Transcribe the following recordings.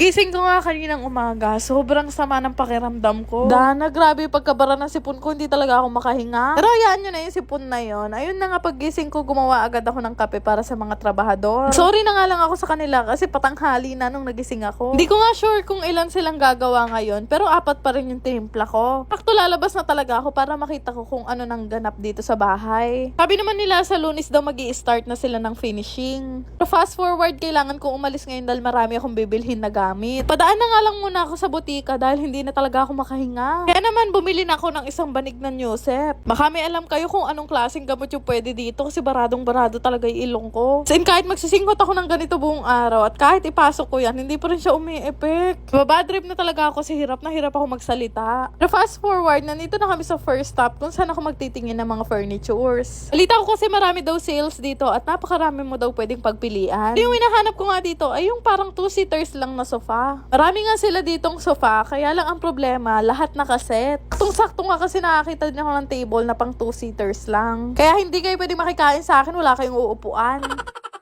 Pagising ko nga kaninang umaga, sobrang sama ng pakiramdam ko. Dana, grabe pagkabara ng sipon ko, hindi talaga ako makahinga. Pero hayaan nyo na yung sipon na yon. Ayun na nga, pagising ko, gumawa agad ako ng kape para sa mga trabahador. Sorry na nga lang ako sa kanila kasi patanghali na nung nagising ako. Hindi ko nga sure kung ilan silang gagawa ngayon, pero 4 pa rin yung timpla ko. Sakto lalabas na talaga ako para makita ko kung ano nang ganap dito sa bahay. Sabi naman nila sa Lunes daw magi-start na sila ng finishing. Pero fast forward, kailangan kong umalis ngayon dahil marami akong bibilhin na gamit. Padaan na nga lang muna ako sa butika dahil hindi na talaga ako makahinga. Kaya naman bumili na ako ng isang banig ng Yosef. Baka may alam kayo kung anong klaseng gamot yung pwede dito kasi baradong-barado talaga yung ilong ko. As in, kahit magsisinghot ako ng ganito buong araw at kahit ipasok ko yan, hindi pa rin siya umi-effect. Babadrip na talaga ako kasi hirap na hirap ako magsalita. Pero fast forward, nandito na kami sa first stop kung saan ako magtitingin ng mga furnitures. Balita ko kasi marami daw sales dito at napakarami mo daw pwedeng pagpilian. Yung hinahanap ko nga dito ay yung parang 2-seaters lang na sofa. Marami nga sila ditong sofa, kaya lang ang problema, lahat nakaset. Saktong-sakto nga kasi nakakita din ako ng table na pang 2-seaters lang. Kaya hindi kayo pwedeng makikain sa akin, wala kayong uupuan.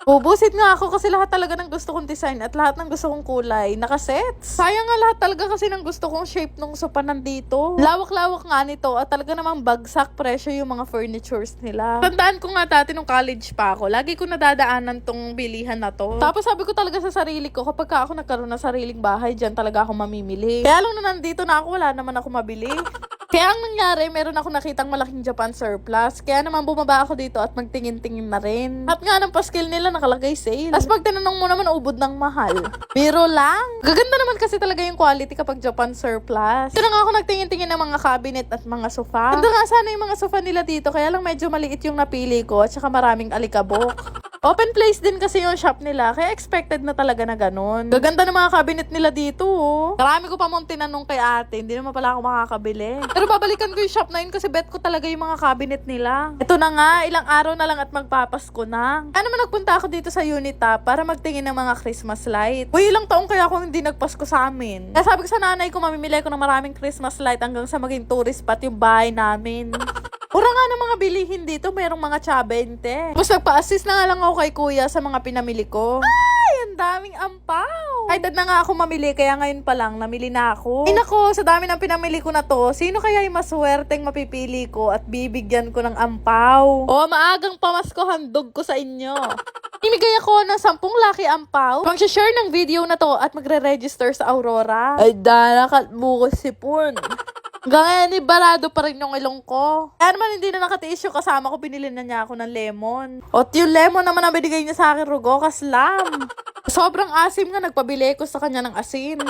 Bubusit nga ako kasi lahat talaga ng gusto kong design at lahat ng gusto kong kulay nakasets. Sayang nga lahat talaga kasi ng gusto kong shape nung sofa nandito. Lawak-lawak nga nito at talaga namang bagsak presyo yung mga furnitures nila. Tandaan ko nga dati nung college pa ako, lagi ko nadadaanan tong bilihan na to. Tapos sabi ko talaga sa sarili ko, kapag ako nagkaroon ng sariling bahay, dyan talaga ako mamimili. Kaya lang na nandito na ako, wala naman ako mabili. Kaya ang nangyari, meron ako nakitang malaking Japan surplus. Kaya naman bumaba ako dito at magtingin-tingin na rin. At nga ng paskil nila nakalagay sale. Tapos pag tinanong mo naman, ubod ng mahal. Biro lang. Gaganda naman kasi talaga yung quality kapag Japan surplus. Ito na nga ako nagtingin-tingin ng mga cabinet at mga sofa. Ganda nga sana yung mga sofa nila dito. Kaya lang medyo maliit yung napili ko at saka maraming alikabok. Open place din kasi yung shop nila, kaya expected na talaga na ganun. Gaganda ng mga cabinet nila dito, oh. Marami ko pa mong tinanong kay ate, hindi naman pala ako makakabili. Pero babalikan ko yung shop na yun kasi bet ko talaga yung mga cabinet nila. Ito na nga, ilang araw na lang at magpapasko na. Kaya naman nagpunta ako dito sa Unita para magtingin ng mga Christmas light. Uy, ilang taong kaya ako hindi nagpasko sa amin. Kaya sabi ko sa nanay ko, mamimili ko ng maraming Christmas light hanggang sa maging tourist spot yung bahay namin. Pura nga ng mga bilihin dito, mayroong mga tsabente. Tapos nagpa-assist na nga lang ako kay kuya sa mga pinamili ko. Ay, ang daming ampaw. Ay, dad na nga ako mamili, kaya ngayon pa lang, namili na ako. Ay nako, sa dami ng pinamili ko na to, sino kaya yung maswerteng mapipili ko at bibigyan ko ng ampaw? O, maagang pamasko handog ko sa inyo. Imigay ako ng 10 lucky ampaw. Mag-share ng video na to at magre-register sa Aurora. Ay, dana, kalbo ko sipon. Hanggang ngayon, barado pa rin yung ilong ko. Kaya naman hindi na nakatiis yung kasama ko, binili na niya ako ng lemon. At yung lemon naman na binigay niya sa akin, rugo, kaslam. Sobrang asim nga, nagpabili ko sa kanya ng asin.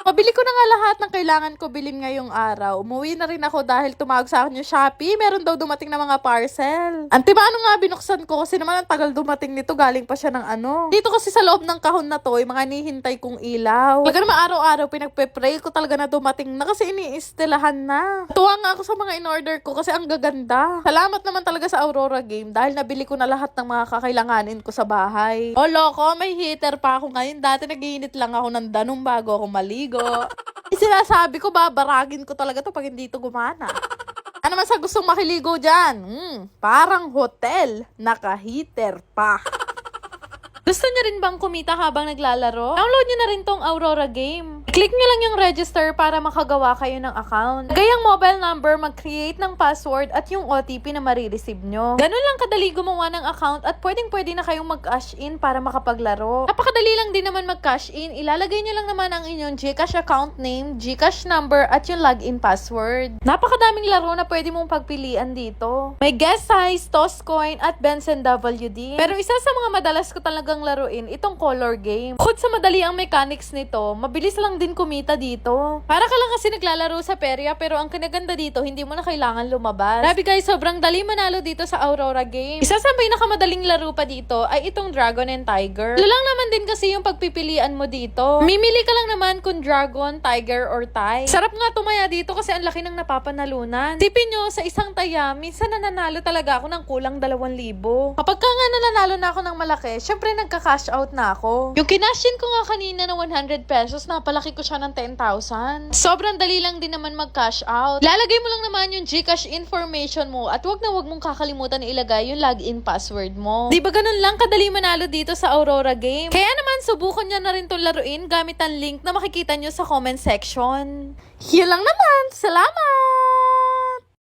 Pabili ko na nga lahat ng kailangan ko bilhin ngayong araw. Umuwi na rin ako dahil tumawag sa akin yung Shopee. Meron daw dumating na mga parcel. Antimano nga binuksan ko kasi naman ang tagal dumating nito. Galing pa siya ng ano. Dito kasi sa loob ng kahon na to, yung mga nihintay kong ilaw. Talaga naman araw-araw pinagpe-pray ko talaga na dumating na kasi iniistilahan na. Tuwa nga ako sa mga in-order ko kasi ang gaganda. Salamat naman talaga sa Aurora Game dahil nabili ko na lahat ng mga kakailanganin ko sa bahay. O loko, may heater pa ako ngayon. Dati nag-iinit lang ako ng danong bago ako maligo. Sinasabi ko, babaragin ko talaga to pag hindi to gumana. Ano man sa gustong makiligo dyan? Parang hotel, naka-heater pa. Gusto niyo rin bang kumita habang naglalaro? Download niyo na rin tong Aurora Game. Click niyo lang yung register para makagawa kayo ng account. Gayang mobile number, mag-create ng password at yung OTP na marireceive nyo. Ganun lang kadali gumawa ng account at pwedeng-pwede na kayong mag-cash in para makapaglaro. Napakadali lang din naman mag-cash in. Ilalagay niyo lang naman ang inyong GCash account name, GCash number at yung login password. Napakadaming laro na pwede mong pagpilian dito. May Guess Size, Toss Coin at Benson WD. Pero isa sa mga madalas ko talagang laruin itong color game. Bukod sa madali ang mechanics nito, mabilis lang din kumita dito. Para ka lang kasi naglalaro sa perya pero ang kinaganda dito, hindi mo na kailangan lumabas. Grabe guys, sobrang dali manalo dito sa Aurora Game. Isa sa pinakamadaling laro pa dito ay itong Dragon and Tiger. Lalang naman din kasi yung pagpipilian mo dito. Mimili ka lang naman kung Dragon, Tiger, or Tie. Sarap nga tumaya dito kasi ang laki ng napapanalunan. Tipin nyo, sa isang taya, minsan nananalo talaga ako ng kulang 2,000. Kapag ka nga nananalo na ako ng malaki, syempre nagka-cash out na ako. Yung kinashin ko nga kanina na 100 pesos, napalaki malaki ko siya ng 10,000. Sobrang dali lang din naman mag-cash out. Lalagay mo lang naman yung GCash information mo at wag na wag mong kakalimutan na ilagay yung login password mo. Di ba ganun lang kadali manalo dito sa Aurora Game? Kaya naman subukan nyo na rin itong laruin gamit ang link na makikita nyo sa comment section. Yun lang naman. Salamat!